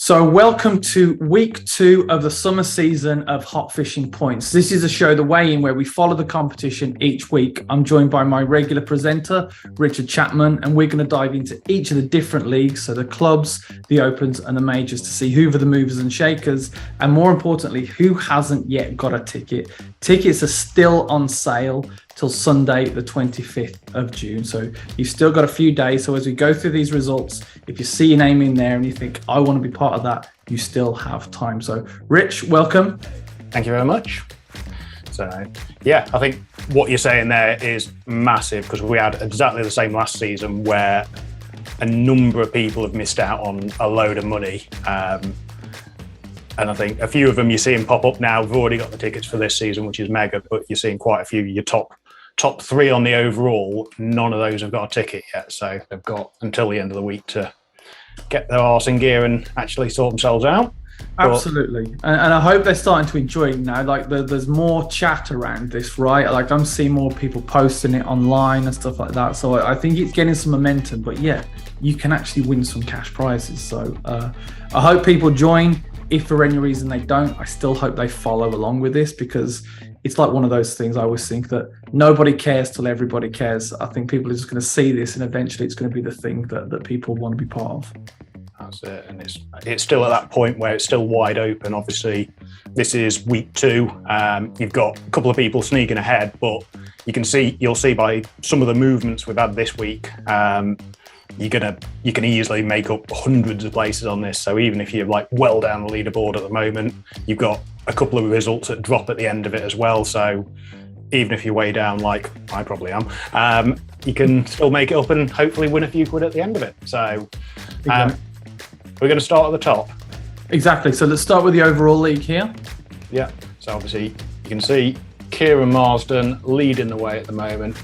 So welcome to week 2 of the summer season of Hot Fishin Points. This is a show, The Way In, where we follow the competition each week. I'm joined by my regular presenter, Rich Chapman, and we're going to dive into each of the different leagues, so the clubs, the opens and the majors, to see who are the movers and shakers, and more importantly, who hasn't yet got a ticket. Tickets are still on sale till Sunday, the 25th of June. So you've still got a few days. So as we go through these results, if you see your name in there and you think, I want to be part of that, you still have time. So Rich, welcome. Thank you very much. So yeah, I think what you're saying there is massive, because we had exactly the same last season where a number of people have missed out on a load of money. And I think a few of them you're seeing pop up now. We've already got the tickets for this season, which is mega, but you're seeing quite a few. Your top 3 on the overall, none of those have got a ticket yet. So they've got until the end of the week to get their arse in gear and actually sort themselves out. Absolutely. And I hope they're starting to enjoy it now. Like there's more chat around this, right? Like I'm seeing more people posting it online and stuff like that. So I think it's getting some momentum, but yeah, you can actually win some cash prizes. So I hope people join. If for any reason they don't, I still hope they follow along with this, because it's like one of those things. I always think that nobody cares till everybody cares. I think people are just going to see this and eventually it's going to be the thing that people want to be part of. That's it. And it's still at that point where it's still wide open. Obviously, this is week 2. You've got a couple of people sneaking ahead, but you'll see by some of the movements we've had this week, you can easily make up hundreds of places on this. So even if you're like well down the leaderboard at the moment, you've got a couple of results that drop at the end of it as well. So even if you're way down, like I probably am, you can still make it up and hopefully win a few quid at the end of it. So we're going to start at the top. Exactly. So let's start with the overall league here. Yeah. So obviously you can see Kieran Marsden leading the way at the moment.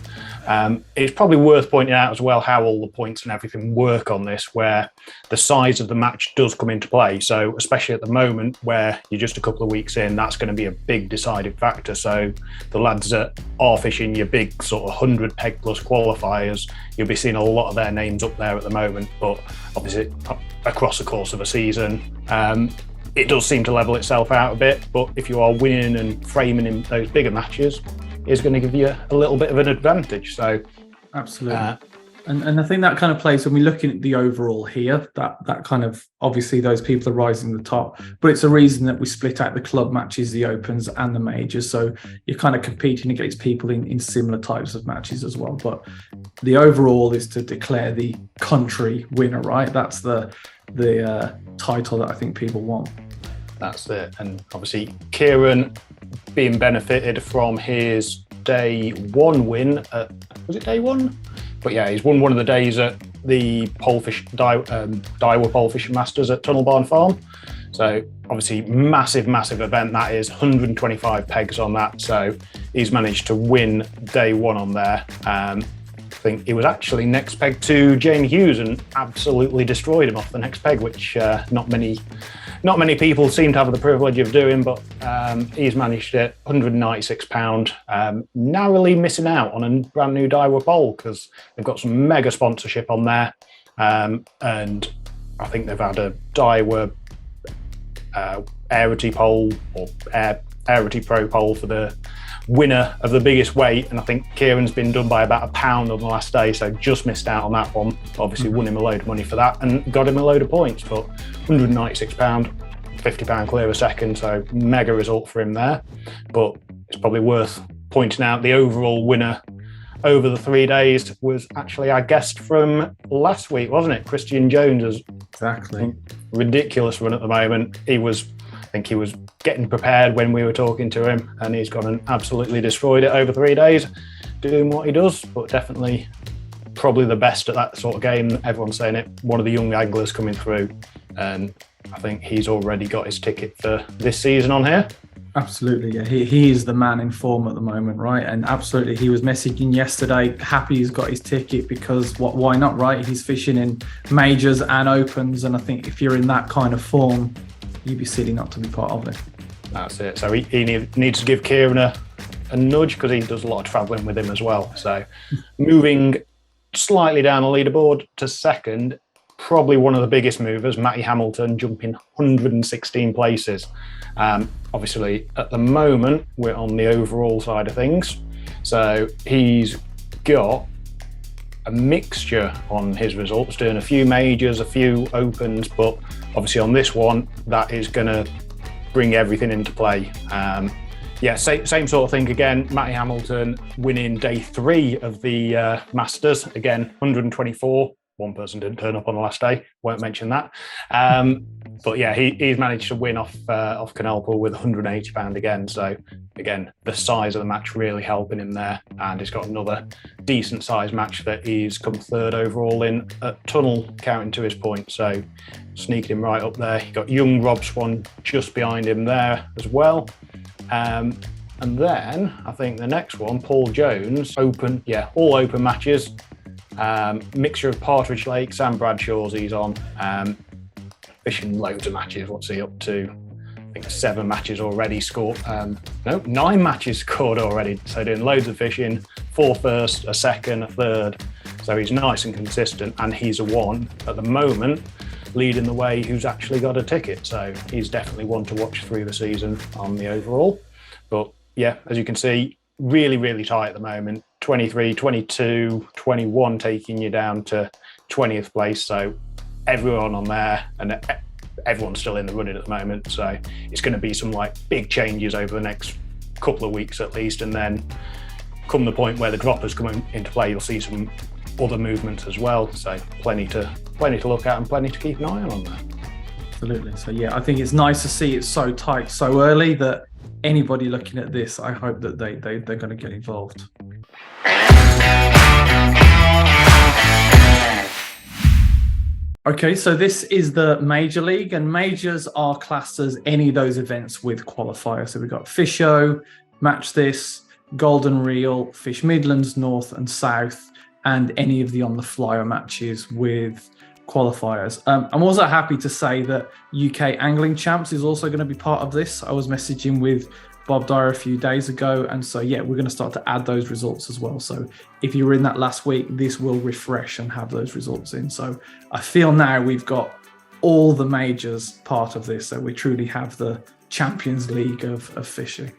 It's probably worth pointing out as well how all the points and everything work on this, where the size of the match does come into play. So especially at the moment where you're just a couple of weeks in, that's going to be a big deciding factor. So the lads that are fishing your big sort of 100 peg plus qualifiers, you'll be seeing a lot of their names up there at the moment. But obviously across the course of a season, it does seem to level itself out a bit. But if you are winning and framing in those bigger matches, is going to give you a little bit of an advantage. So absolutely. And I think that kind of plays when we're looking at the overall here, that kind of, obviously those people are rising to the top, but it's a reason that we split out the club matches, the opens and the majors. So you're kind of competing against people in similar types of matches as well. But the overall is to declare the country winner, right? That's the title that I think people want. That's it. And obviously Kieran being benefited from his day 1 win at, was it day 1? But yeah, he's won one of the days at the Daiwa Pole Fishing Masters at Tunnel Barn Farm. So obviously massive event that is, 125 pegs on that. So he's managed to win day 1 on there. I think he was actually next peg to Jamie Hughes and absolutely destroyed him off the next peg, which not many people seem to have the privilege of doing, but he's managed it, £196, narrowly missing out on a brand new Daiwa pole because they've got some mega sponsorship on there. And I think they've had a Daiwa Airity pole or Airity Pro pole for the winner of the biggest weight, and I think Kieran's been done by about £1 on the last day, so just missed out on that one. Obviously won him a load of money for that and got him a load of points, but £196, £50 clear a second, so mega result for him there. But it's probably worth pointing out the overall winner over the 3 days was actually our guest from last week, wasn't it? Christian Jones has exactly ridiculous run at the moment. I think he was getting prepared when we were talking to him, and he's gone and absolutely destroyed it over 3 days, doing what he does. But definitely probably the best at that sort of game. Everyone's saying it, one of the young anglers coming through, and I think he's already got his ticket for this season on here. Absolutely, yeah. He is the man in form at the moment, right? And absolutely, he was messaging yesterday, happy he's got his ticket, because why not, right? He's fishing in majors and opens, and I think if you're in that kind of form, you'd be silly not to be part of it. That's it. So he needs to give Kieran a nudge, because he does a lot of travelling with him as well. So moving slightly down the leaderboard to second, probably one of the biggest movers, Matty Hamilton, jumping 116 places. Obviously, at the moment, we're on the overall side of things. So he's got a mixture on his results, doing a few majors, a few opens, but obviously on this one, that is going to bring everything into play. Same sort of thing again. Matty Hamilton winning day 3 of the Masters. Again, 124. One person didn't turn up on the last day. Won't mention that. But yeah, he's managed to win off Canelpool with £180 again. So again, the size of the match really helping him there. And he's got another decent sized match that he's come 3rd overall in at Tunnel, counting to his points. So sneaking him right up there. He got young Rob Swan just behind him there as well. And then I think the next one, Paul Jones, all open matches. Mixture of Partridge Lake, Sam Bradshaw's he's on. Fishing loads of matches. What's he up to? I think 7 matches already scored. 9 matches scored already. So doing loads of fishing, 4 first, a second, a third. So he's nice and consistent, and he's a one at the moment, leading the way who's actually got a ticket. So he's definitely one to watch through the season on the overall. But yeah, as you can see, really, really tight at the moment. 23, 22, 21 taking you down to 20th place. So everyone on there, and everyone's still in the running at the moment. So it's going to be some like big changes over the next couple of weeks at least. And then come the point where the droppers come into play, you'll see some other movements as well. So plenty to look at and plenty to keep an eye on there. Absolutely. So yeah, I think it's nice to see it so tight so early that anybody looking at this, I hope that they're going to get involved. Okay, so this is the Major League, and majors are classed as any of those events with qualifiers. So we've got Fisho, Match This, Golden Reel, Fish Midlands, North and South, and any of the On the Flyer matches with qualifiers. I'm also happy to say that UK Angling Champs is also going to be part of this. I was messaging with Bob Dyer a few days ago, and so yeah, we're going to start to add those results as well. So if you were in that last week, this will refresh and have those results in. So I feel now we've got all the majors part of this, so we truly have the Champions League of fishing.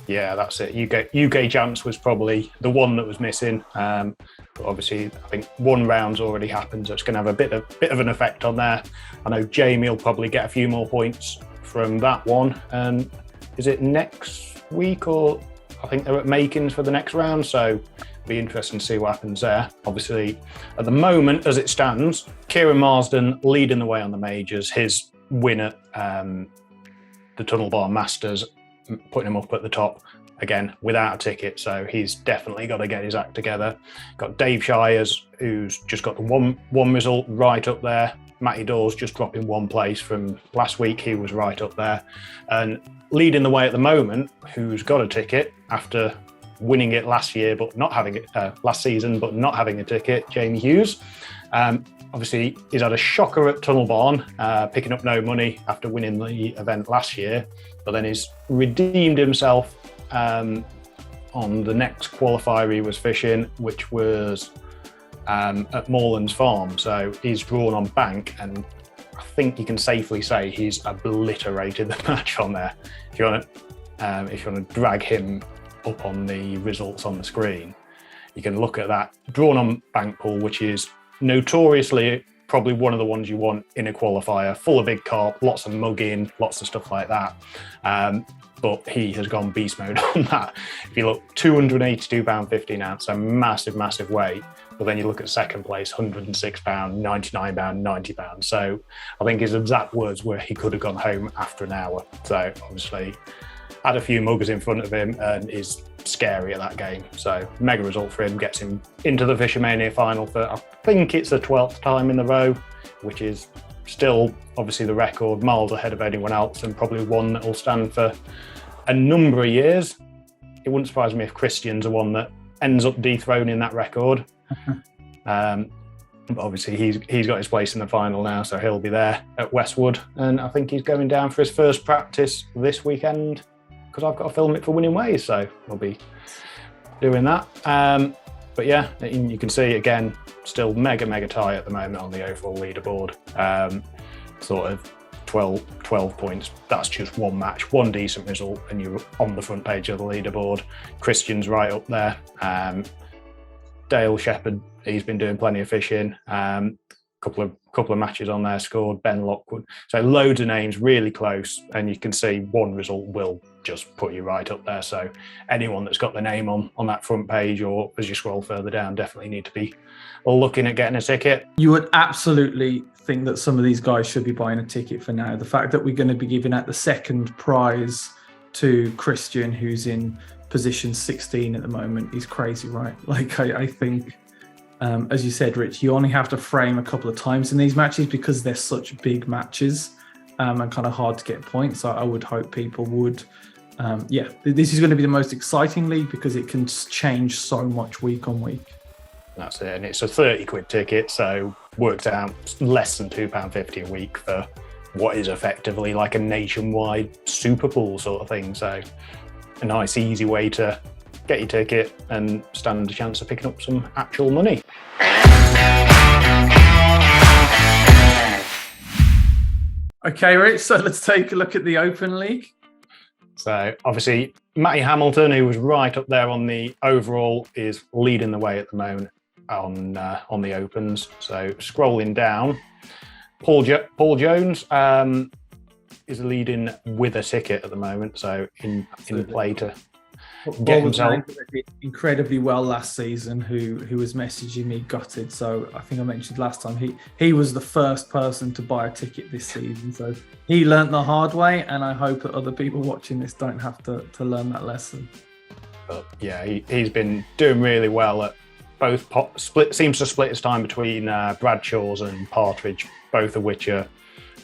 Yeah, that's it. UK Champs was probably the one that was missing. But obviously, I think one round's already happened, so it's going to have a bit of an effect on there. I know Jamie will probably get a few more points from that one. And is it next week, or I think they're at Makins for the next round, so it'll be interesting to see what happens there. Obviously, at the moment, as it stands, Kieran Marsden leading the way on the majors. His win at the Tunnel Bar Masters, putting him up at the top again without a ticket, so he's definitely got to get his act together. Got Dave Shires, who's just got the one result right up there. Matty Dawes just dropping 1 place from last week. He was right up there. And leading the way at the moment, who's got a ticket after winning it last season, but not having a ticket, Jamie Hughes. Obviously, he's had a shocker at Tunnel Barn, picking up no money after winning the event last year, but then he's redeemed himself on the next qualifier he was fishing, which was at Morelands Farm. So he's drawn on bank, and I think you can safely say he's obliterated the match on there. If you want to drag him up on the results on the screen, you can look at that drawn on bank pool, which is notoriously probably one of the ones you want in a qualifier, full of big carp, lots of mugging, lots of stuff like that. But he has gone beast mode on that. If you look, £282.50 an ounce, a massive, massive weight. But then you look at second place, £106, £99, £90. So I think his exact words were he could have gone home after an hour. So obviously had a few muggers in front of him and is scary at that game. So mega result for him, gets him into the Fishermania final for, I think it's the 12th time in the row, which is still obviously the record, miles ahead of anyone else, and probably one that will stand for a number of years. It wouldn't surprise me if Christian's the one that ends up dethroning that record. But obviously he's got his place in the final now, so he'll be there at Westwood, and I think he's going down for his first practice this weekend, because I've got to film it for Winning Ways, so we'll be doing that. But yeah, you can see again, still mega tight at the moment on the overall leaderboard. Sort of 12 points. That's just one match, one decent result, and you're on the front page of the leaderboard. Christian's right up there. Dale Shepherd, he's been doing plenty of fishing. Couple of matches on there scored. Ben Lockwood. So loads of names, really close, and you can see one result will just put you right up there. So anyone that's got the name on that front page, or as you scroll further down, definitely need to be looking at getting a ticket. You would absolutely think that some of these guys should be buying a ticket for now. The fact that we're going to be giving out the second prize to Christian, who's in position 16 at the moment, is crazy, right? Like I think, as you said, Rich, you only have to frame a couple of times in these matches because they're such big matches and kind of hard to get points. So I would hope people would. This is going to be the most exciting league because it can change so much week on week. That's it, and it's a 30 quid ticket, so works out less than £2.50 a week for what is effectively like a nationwide super pool sort of thing. So a nice, easy way to get your ticket and stand a chance of picking up some actual money. Okay, Rich, so let's take a look at the Open League. So obviously, Matty Hamilton, who was right up there on the overall, is leading the way at the moment on the Opens. So scrolling down, Paul Jones is leading with a ticket at the moment. So in play to get himself. Did incredibly well last season. Who was messaging me gutted. So I think I mentioned last time he was the first person to buy a ticket this season. So he learnt the hard way, and I hope that other people watching this don't have to learn that lesson. But yeah, he's been doing really well at both. Seems to split his time between Bradshaw's and Partridge, both of which are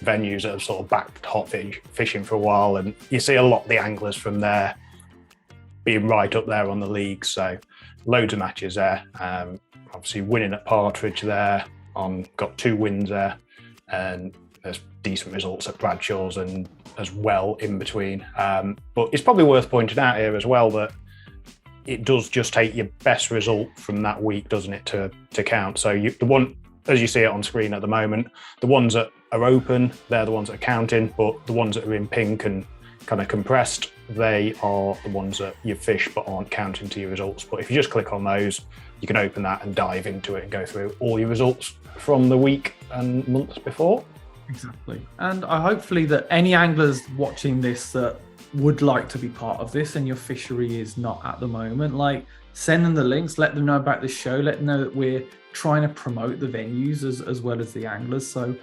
venues that have sort of backed hot fishing for a while, and you see a lot of the anglers from there being right up there on the league. So loads of matches there. Obviously winning at Partridge there, got 2 wins there, and there's decent results at Bradshaw's and as well in between. But it's probably worth pointing out here as well that it does just take your best result from that week, doesn't it, to count. So the one, as you see it on screen at the moment, the ones that are open, they're the ones that are counting, but the ones that are in pink and kind of compressed, they are the ones that you've fished but aren't counting to your results. But if you just click on those, you can open that and dive into it and go through all your results from the week and months before. Exactly. And hopefully that any anglers watching this that would like to be part of this and your fishery is not at the moment, like send them the links, let them know about the show, let them know that we're trying to promote the venues as well as the anglers. So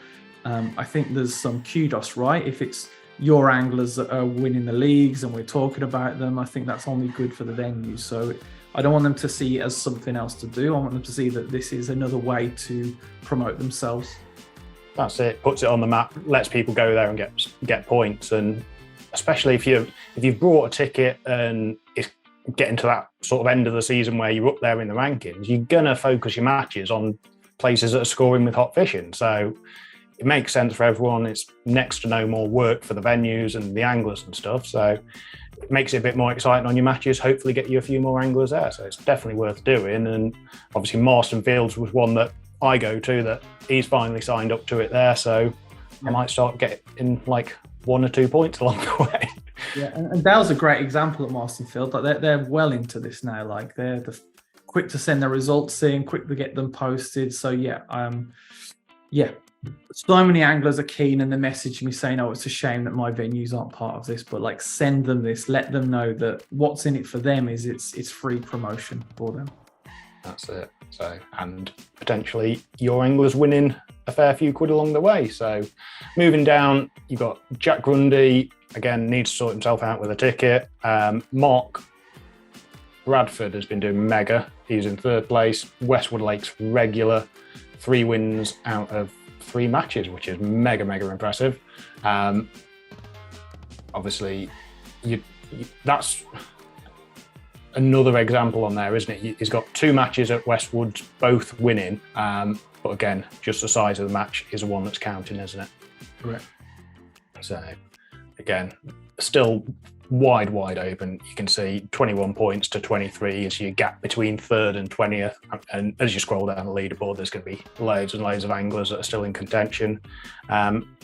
I think there's some kudos, right? If it's your anglers that are winning the leagues and we're talking about them, I think that's only good for the venues. So I don't want them to see it as something else to do. I want them to see that this is another way to promote themselves. That's it. Puts it on the map, lets people go there and get points. And especially if you've brought a ticket and it's getting to that sort of end of the season where you're up there in the rankings, you're gonna focus your matches on places that are scoring with hot fishing. So it makes sense for everyone. It's next to no more work for the venues and the anglers and stuff. So it makes it a bit more exciting on your matches, hopefully get you a few more anglers there. So it's definitely worth doing. And obviously Marston Fields was one that I go to that he's finally signed up to it there. So I might start getting like 1 or 2 points along the way. Yeah, and Dale's a great example at Marston Field. Like they're well into this now. Like they're quick to send their results in, quick to get them posted. So so many anglers are keen and they message me saying, oh, it's a shame that my venues aren't part of this, but like send them this, let them know that what's in it for them is it's free promotion for them. That's it. So, and potentially your angler's winning a fair few quid along the way. So moving down, you've got Jack Grundy, again, needs to sort himself out with a ticket. Mark Bradford has been doing mega. He's in 3rd place. Westwood Lakes regular, 3 wins out of 3 matches, which is mega impressive. Obviously, that's another example on there, isn't it? He's got 2 matches at Westwood, both winning. But again, just the size of the match is the one that's counting, isn't it? Correct. So again, still wide open. You can see 21 points to 23 is your gap between 3rd and 20th. And as you scroll down the leaderboard, there's going to be loads and loads of anglers that are still in contention.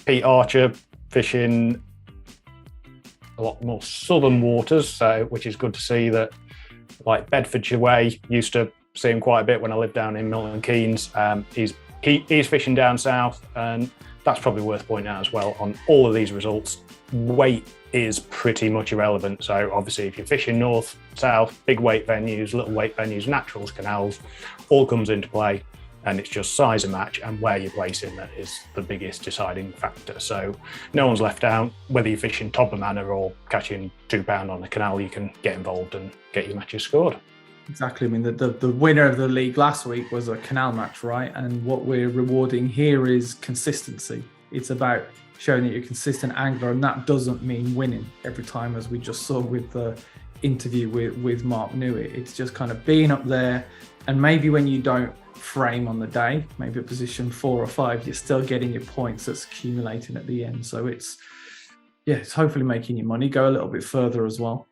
Pete Archer fishing a lot more southern waters, so which is good to see. That like Bedfordshire way, used to see him quite a bit when I lived down in Milton Keynes. He's fishing down south, and that's probably worth pointing out as well. On all of these results, weight is pretty much irrelevant. So obviously if you're fishing north, south, big weight venues, little weight venues, naturals, canals, all comes into play. And it's just size of match and where you're placing that is the biggest deciding factor. So no one's left out. Whether you're fishing top of manor or catching £2 on a canal, you can get involved and get your matches scored. Exactly. I mean, the winner of the league last week was a canal match, right? And what we're rewarding here is consistency. It's about showing that you're a consistent angler, and that doesn't mean winning every time, as we just saw with the interview with Mark Newitt. It's just kind of being up there, and maybe when you don't frame on the day, maybe at position 4 or 5, you're still getting your points that's accumulating at the end. So it's hopefully making your money go a little bit further as well.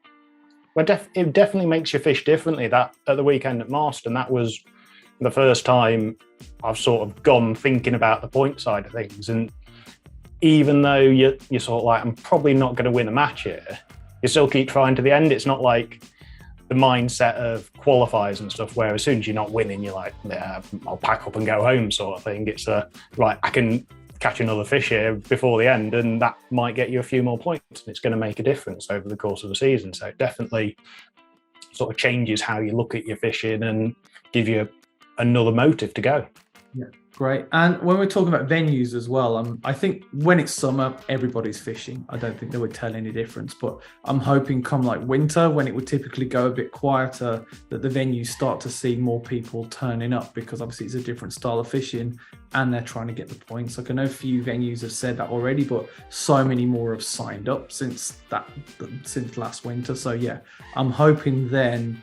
Well, it definitely makes you fish differently. That at the weekend at Marston, that was the first time I've sort of gone thinking about the point side of things. And even though you're sort of like, I'm probably not going to win a match here, you still keep trying to the end. It's not like the mindset of qualifiers and stuff where as soon as you're not winning, you're like, yeah, I'll pack up and go home sort of thing. It's right, I can catch another fish here before the end, and that might get you a few more points, and it's going to make a difference over the course of the season. So it definitely sort of changes how you look at your fishing and give you another motive to go. Yeah, great. And when we're talking about venues as well, I think when it's summer, everybody's fishing. I don't think they would tell any difference, but I'm hoping come like winter, when it would typically go a bit quieter, that the venues start to see more people turning up, because obviously it's a different style of fishing and they're trying to get the points. Like I know a few venues have said that already, but so many more have signed up since last winter. So yeah, I'm hoping then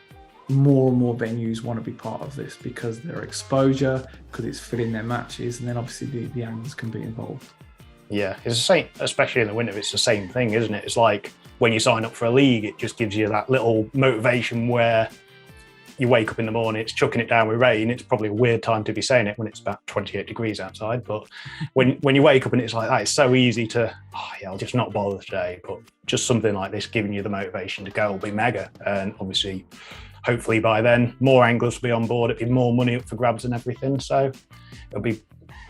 more and more venues want to be part of this because their exposure, because it's filling their matches, and then obviously the anglers can be involved. Yeah, it's the same, especially in the winter. It's the same thing, isn't it? It's like when you sign up for a league, it just gives you that little motivation where you wake up in the morning, it's chucking it down with rain. It's probably a weird time to be saying it when it's about 28 degrees outside, but when you wake up and it's like that, it's so easy to, I'll just not bother today. But just something like this giving you the motivation to go will be mega. And obviously, hopefully by then, more anglers will be on board. It'll be more money up for grabs and everything. So I think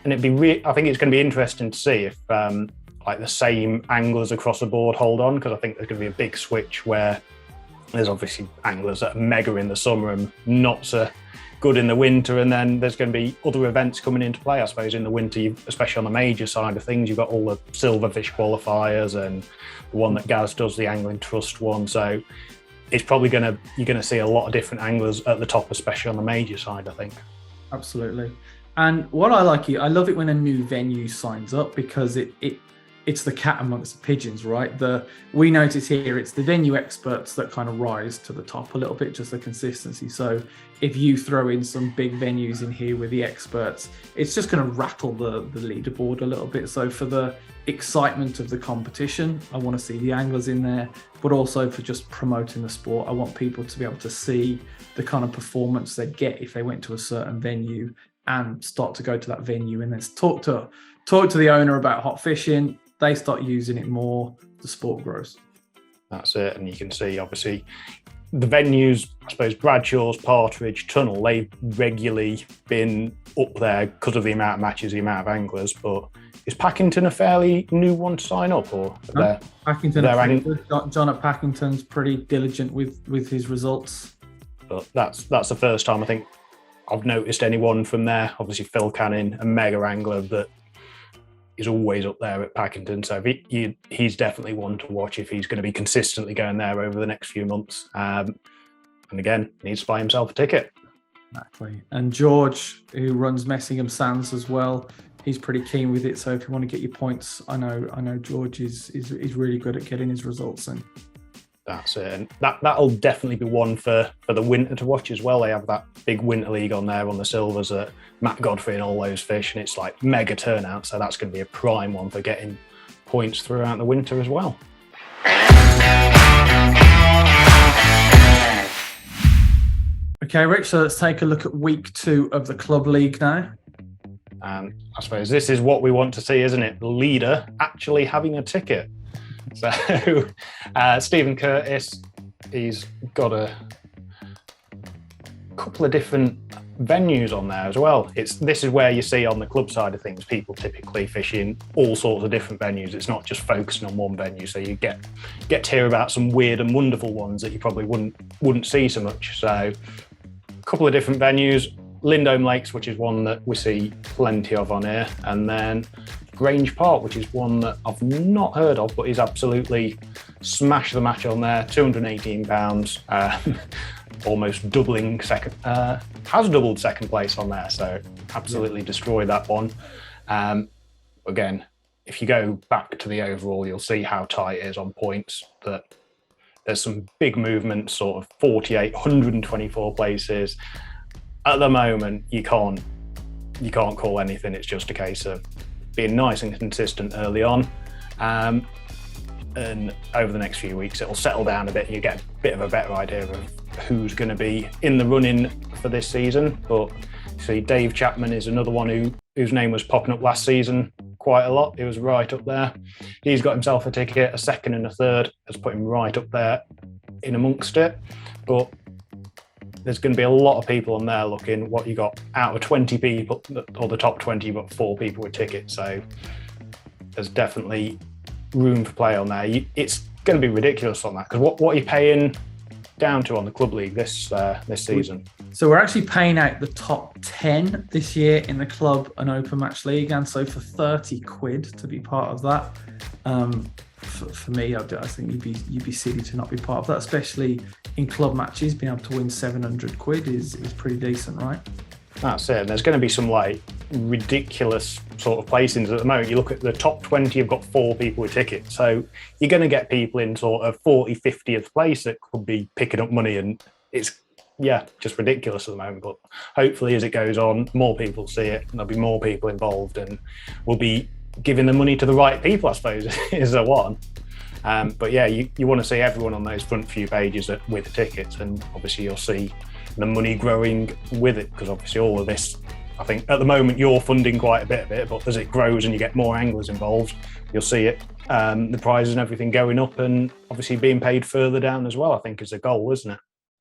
it's going to be interesting to see if like the same anglers across the board hold on, because I think there's going to be a big switch where there's obviously anglers that are mega in the summer and not so good in the winter, and then there's going to be other events coming into play. I suppose in the winter, especially on the major side of things, you've got all the silverfish qualifiers and the one that Gaz does, the Angling Trust one. So it's probably you're going to see a lot of different anglers at the top, especially on the major side, I think. Absolutely. And what I love it when a new venue signs up, because it's the cat amongst the pigeons, right? We notice here it's the venue experts that kind of rise to the top a little bit, just the consistency. So if you throw in some big venues in here with the experts, it's just going to rattle the leaderboard a little bit. So for the excitement of the competition, I want to see the anglers in there, but also for just promoting the sport, I want people to be able to see the kind of performance they'd get if they went to a certain venue and start to go to that venue and then talk to the owner about hot fishing. They start using it more, the sport grows. That's it. And you can see, obviously, the venues, I suppose, Bradshaw's, Partridge, Tunnel, they've regularly been up there because of the amount of matches, the amount of anglers. But is Packington a fairly new one to sign up? Or no, Packington, John at Packington's pretty diligent with his results. But that's the first time I think I've noticed anyone from there. Obviously, Phil Canning, a mega angler that is always up there at Packington. So he's definitely one to watch if he's going to be consistently going there over the next few months. And again, needs to buy himself a ticket. Exactly. And George, who runs Messingham Sands as well, he's pretty keen with it. So if you want to get your points, I know George is really good at getting his results in. That's it. And that'll definitely be one for the winter to watch as well. They have that big winter league on there on the silvers at Matt Godfrey and all those fish, and it's like mega turnout. So that's going to be a prime one for getting points throughout the winter as well. Okay, Rich, so let's take a look at week 2 of the Club League now. And I suppose this is what we want to see, isn't it? The leader actually having a ticket. So Stephen Curtis, he's got a couple of different venues on there as well. This is where you see on the club side of things, people typically fish in all sorts of different venues. It's not just focusing on one venue. So you get to hear about some weird and wonderful ones that you probably wouldn't see so much. So a couple of different venues. Lindholm Lakes, which is one that we see plenty of on here, and then Grange Park, which is one that I've not heard of, but he's absolutely smashed the match on there. £218, almost doubling second, has doubled second place on there, so absolutely destroyed that one. Again, if you go back to the overall, you'll see how tight it is on points, that there's some big movements, sort of 48, 124 places. At the moment, you can't call anything. It's just a case of being nice and consistent early on, and over the next few weeks it'll settle down a bit. You get a bit of a better idea of who's going to be in the running for this season. But see, Dave Chapman is another one whose name was popping up last season quite a lot. He was right up there. He's got himself a ticket. A second and a third has put him right up there in amongst it. But there's going to be a lot of people on there looking what you got out of 20 people, or the top 20, you've got 4 people with tickets. So there's definitely room for play on there. It's going to be ridiculous on that, because what are you paying down to on the Club League this season? So we're actually paying out the top 10 this year in the Club and Open Match League, and so for £30 to be part of that, for me, I think you'd be silly to not be part of that, especially in club matches. Being able to win £700 is pretty decent, right? That's it. And there's going to be some like ridiculous sort of placings at the moment. You look at the top 20, you've got 4 people with tickets. So you're going to get people in sort of 40, 50th place that could be picking up money, and it's just ridiculous at the moment. But hopefully as it goes on, more people see it and there'll be more people involved, and we'll be giving the money to the right people, I suppose, is the one. But yeah, you want to see everyone on those front few pages with tickets, and obviously you'll see the money growing with it, because obviously all of this, I think at the moment you're funding quite a bit of it, but as it grows and you get more anglers involved, you'll see it, the prizes and everything going up, and obviously being paid further down as well, I think is a goal, isn't it?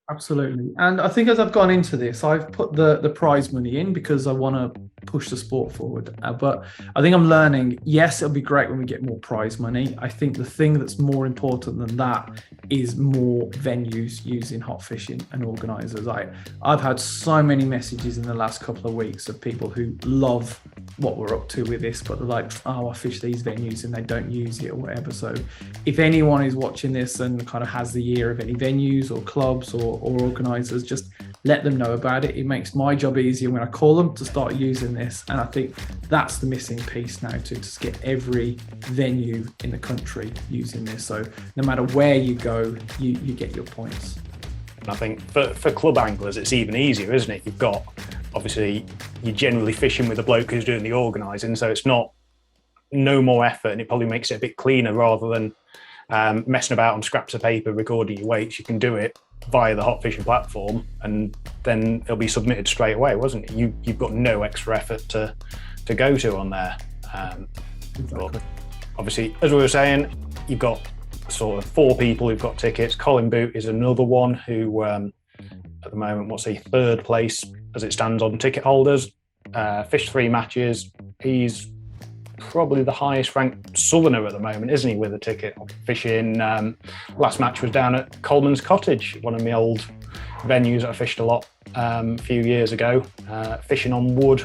Absolutely. And I think as I've gone into this, I've put the prize money in because I want to push the sport forward. But I think I'm learning, yes, it'll be great when we get more prize money. I think the thing that's more important than that is more venues using hot fishing and organisers. I've had so many messages in the last couple of weeks of people who love what we're up to with this, but they're like, oh, I fish these venues and they don't use it or whatever. So if anyone is watching this and kind of has the year of any venues or clubs or organisers, just let them know about it. It makes my job easier when I call them to start using this. And I think that's the missing piece now, to just get every venue in the country using this. So no matter where you go, you get your points. And I think for club anglers, it's even easier, isn't it? You've got, obviously, you're generally fishing with a bloke who's doing the organising, so it's no more effort, and it probably makes it a bit cleaner rather than messing about on scraps of paper, recording your weights. You can do it via the Hot Fishing platform, and then it'll be submitted straight away, wasn't it? You've got no extra effort to go to on there. Exactly. But obviously, as we were saying, you've got sort of 4 people who've got tickets. Colin Boot is another one who, at the moment, what's he, 3rd place as it stands on ticket holders. Fished 3 matches. He's probably the highest ranked southerner at the moment, isn't he, with a ticket? Fishing, last match was down at Coleman's Cottage, one of my old venues that I fished a lot a few years ago, fishing on wood,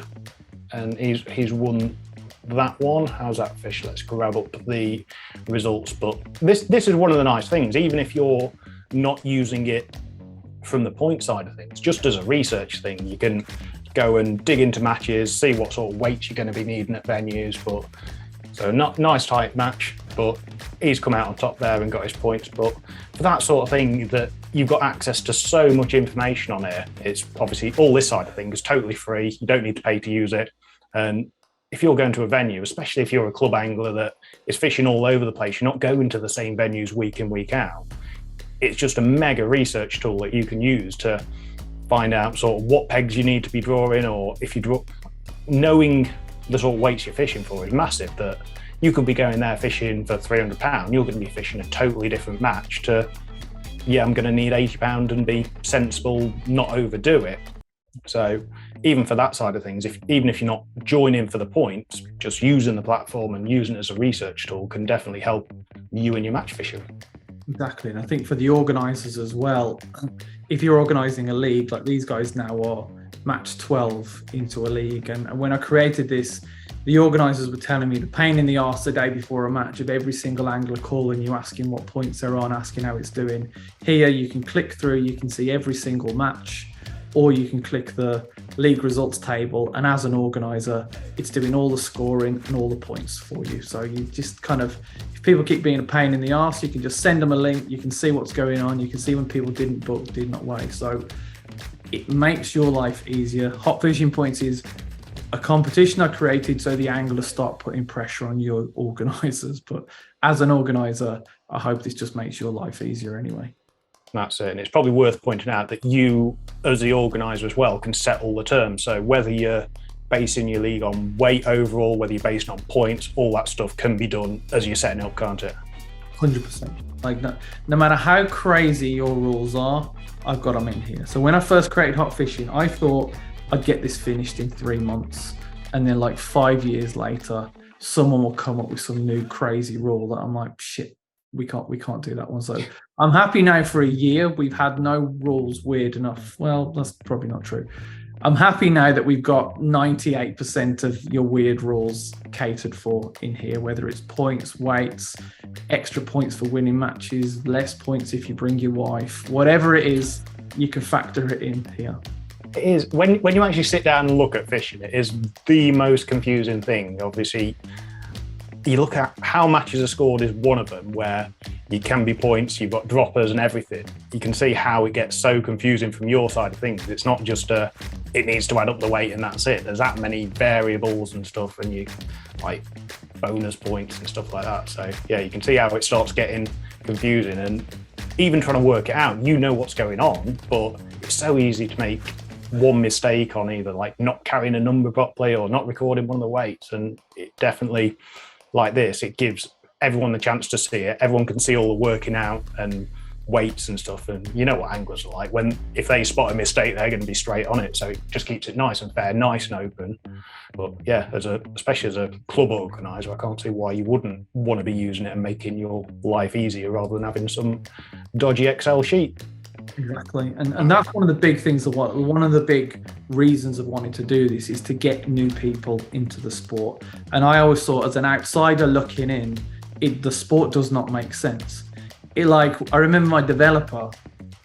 and he's won that one. How's that fish? Let's grab up the results. But this is one of the nice things, even if you're not using it from the point side of things, just as a research thing, you can go and dig into matches, see what sort of weights you're going to be needing at venues. But so not nice tight match, but he's come out on top there and got his points. But for that sort of thing, that you've got access to so much information on here, it's obviously all this side of things is totally free. You don't need to pay to use it. And if you're going to a venue, especially if you're a club angler that is fishing all over the place, you're not going to the same venues week in, week out. It's just a mega research tool that you can use to find out sort of what pegs you need to be drawing, or if you draw, knowing the sort of weights you're fishing for is massive. That you could be going there fishing for £300, you're going to be fishing a totally different match to, yeah, I'm going to need £80 and be sensible, not overdo it. So even for that side of things, even if you're not joining for the points, just using the platform and using it as a research tool can definitely help you in your match fishing. Exactly. And I think for the organisers as well, if you're organising a league, like these guys now are match 12 into a league. And when I created this, the organisers were telling me the pain in the arse the day before a match of every single angler calling you, asking what points they're on, asking how it's doing. Here you can click through, you can see every single match, or you can click the league results table, and as an organizer, it's doing all the scoring and all the points for you. So you just kind of, if people keep being a pain in the arse, you can just send them a link, you can see what's going on, you can see when people didn't book, did not weigh. So it makes your life easier. Hot Fishin Points is a competition I created so the anglers start putting pressure on your organizers. But as an organizer, I hope this just makes your life easier anyway. That's it. And it's probably worth pointing out that you, as the organizer as well, can set all the terms. So whether you're basing your league on weight overall, whether you're based on points, all that stuff can be done as you're setting up, can't it? 100%. Like no matter how crazy your rules are, I've got them in here. So when I first created Hot Fishing, I thought I'd get this finished in 3 months. And then like 5 years later, someone will come up with some new crazy rule that I'm like, shit, we can't do that one. So I'm happy now for a year. We've had no rules weird enough. Well, that's probably not true. I'm happy now that we've got 98% of your weird rules catered for in here, whether it's points, weights, extra points for winning matches, less points if you bring your wife, whatever it is, you can factor it in here. It is, when you actually sit down and look at fishing, it is the most confusing thing. Obviously, you look at how matches are scored is one of them, where you can be points, you've got droppers and everything. You can see how it gets so confusing from your side of things. It's not just it needs to add up the weight and that's it. There's that many variables and stuff, and you like bonus points and stuff like that. So yeah, you can see how it starts getting confusing, and even trying to work it out, you know what's going on, but it's so easy to make one mistake on either like not carrying a number properly or not recording one of the weights. And it definitely, like this, it gives everyone the chance to see it. Everyone can see all the working out and weights and stuff. And you know what anglers are like. If they spot a mistake, they're going to be straight on it. So it just keeps it nice and fair, nice and open. But yeah, especially as a club organizer, I can't see why you wouldn't want to be using it and making your life easier rather than having some dodgy Excel sheet. Exactly. And that's one of the big things, one of the big reasons of wanting to do this is to get new people into the sport. And I always thought, as an outsider looking in, the sport does not make sense. I remember my developer,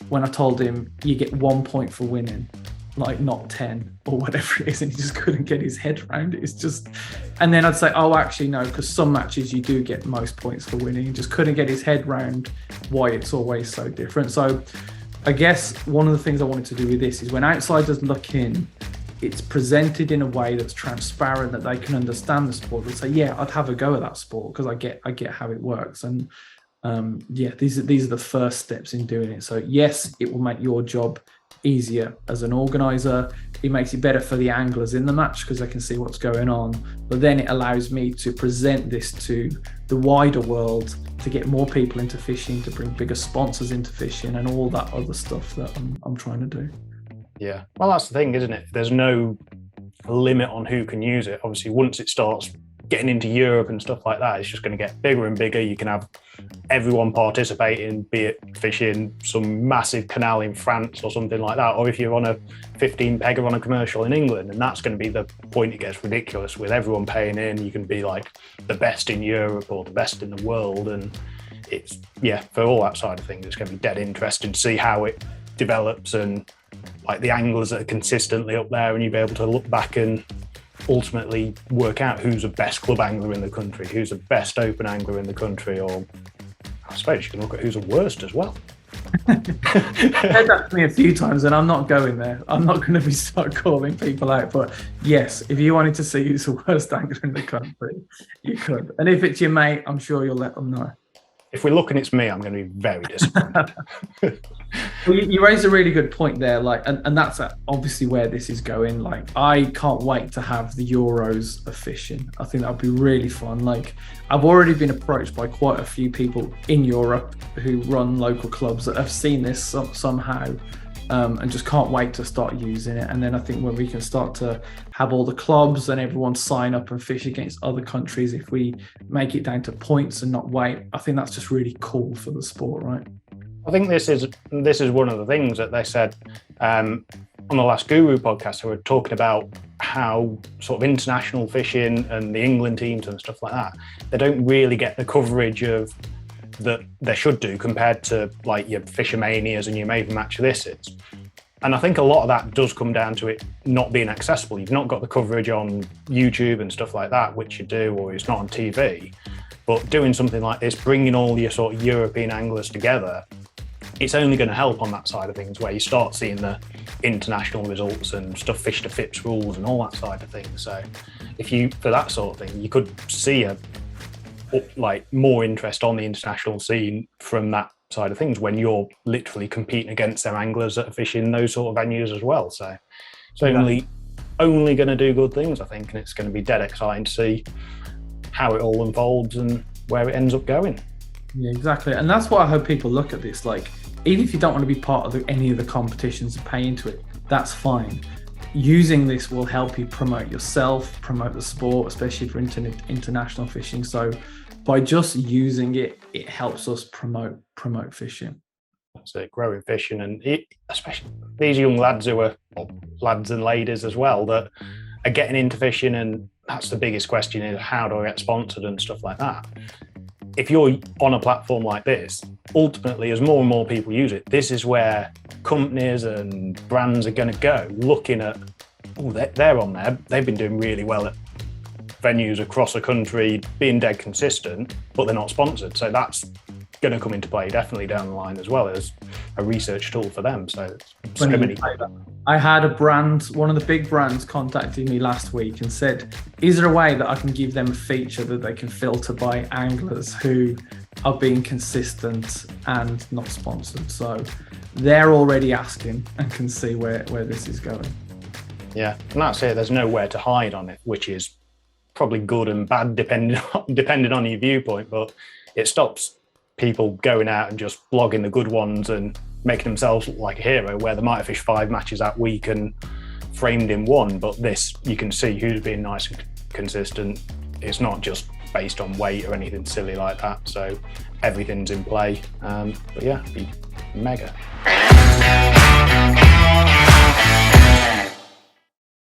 when I told him you get 1 point for winning, like not 10 or whatever it is, and he just couldn't get his head around it. It's just, and then I'd say, oh, actually no, because some matches you do get most points for winning. He just couldn't get his head around why it's always so different. So I guess one of the things I wanted to do with this is when outsiders look in, it's presented in a way that's transparent, that they can understand the sport. They say, yeah, I'd have a go at that sport because I get how it works. And yeah, these are the first steps in doing it. So yes, it will make your job easier as an organizer. It makes it better for the anglers in the match because they can see what's going on. But then it allows me to present this to the wider world, to get more people into fishing, to bring bigger sponsors into fishing, and all that other stuff that I'm trying to do. Yeah, well, that's the thing, isn't it? There's no limit on who can use it. Obviously, once it starts getting into Europe and stuff like that, it's just going to get bigger and bigger. You can have everyone participating, be it fishing some massive canal in France or something like that, or if you're on a 15 pegger on a commercial in England, and that's going to be the point it gets ridiculous with everyone paying in. You can be like the best in Europe or the best in the world, and it's, yeah, for all that side of things, it's going to be dead interesting to see how it develops, and like the anglers that are consistently up there, and you'll be able to look back and ultimately work out who's the best club angler in the country, who's the best open angler in the country, or I suppose you can look at who's the worst as well. You've said that to me a few times, and I'm not going there. I'm not going to start calling people out. But yes, if you wanted to see who's the worst angler in the country, you could. And if it's your mate, I'm sure you'll let them know. if we're looking it's me, I'm going to be very disappointed. Well, you raised a really good point there, like, and that's obviously where this is going. Like, I can't wait to have the Euros of fishing. I think that would be really fun. Like, I've already been approached by quite a few people in Europe who run local clubs that have seen this somehow, and just can't wait to start using it. And then I think when we can start to have all the clubs and everyone sign up and fish against other countries, if we make it down to points and not weight, I think that's just really cool for the sport, right? I think this is one of the things that they said on the last Guru podcast. They were talking about how sort of international fishing and the England teams and stuff like that, they don't really get the coverage of that they should do compared to like your Fishermanias and your Maven Match Thises. And I think a lot of that does come down to it not being accessible. You've not got the coverage on YouTube and stuff like that, which you do, or it's not on TV. But doing something like this, bringing all your sort of European anglers together, it's only going to help on that side of things, where you start seeing the international results and stuff, fish to FIPS rules and all that side of things. So if you, for that sort of thing, you could see more interest on the international scene from that side of things when you're literally competing against their anglers that are fishing those sort of venues as well. So it's only going to do good things, I think, and it's going to be dead exciting to see how it all unfolds and where it ends up going. Yeah, exactly. And that's why I hope people look at this. Like, even if you don't want to be part of any of the competitions and pay into it, that's fine. Using this will help you promote yourself, promote the sport, especially for international fishing. So by just using it, it helps us promote fishing. That's it, growing fishing, and especially these young lads who are, lads and ladies as well, that are getting into fishing, and that's the biggest question, is how do I get sponsored and stuff like that. If you're on a platform like this, ultimately, as more and more people use it, this is where companies and brands are going to go, looking at, they're on there, they've been doing really well at venues across the country, being dead consistent, but they're not sponsored. So that's going to come into play definitely down the line, as well as a research tool for them. So many. I had a brand, one of the big brands, contacted me last week and said, is there a way that I can give them a feature that they can filter by anglers who are being consistent and not sponsored? So they're already asking and can see where this is going. Yeah, and that's it. There's nowhere to hide on it, which is probably good and bad depending on your viewpoint, but it stops people going out and just blogging the good ones and making themselves look like a hero, where they might have fished 5 matches that week and framed in one. But this, you can see who's being nice and consistent. It's not just based on weight or anything silly like that. So everything's in play. But yeah, it'd be mega.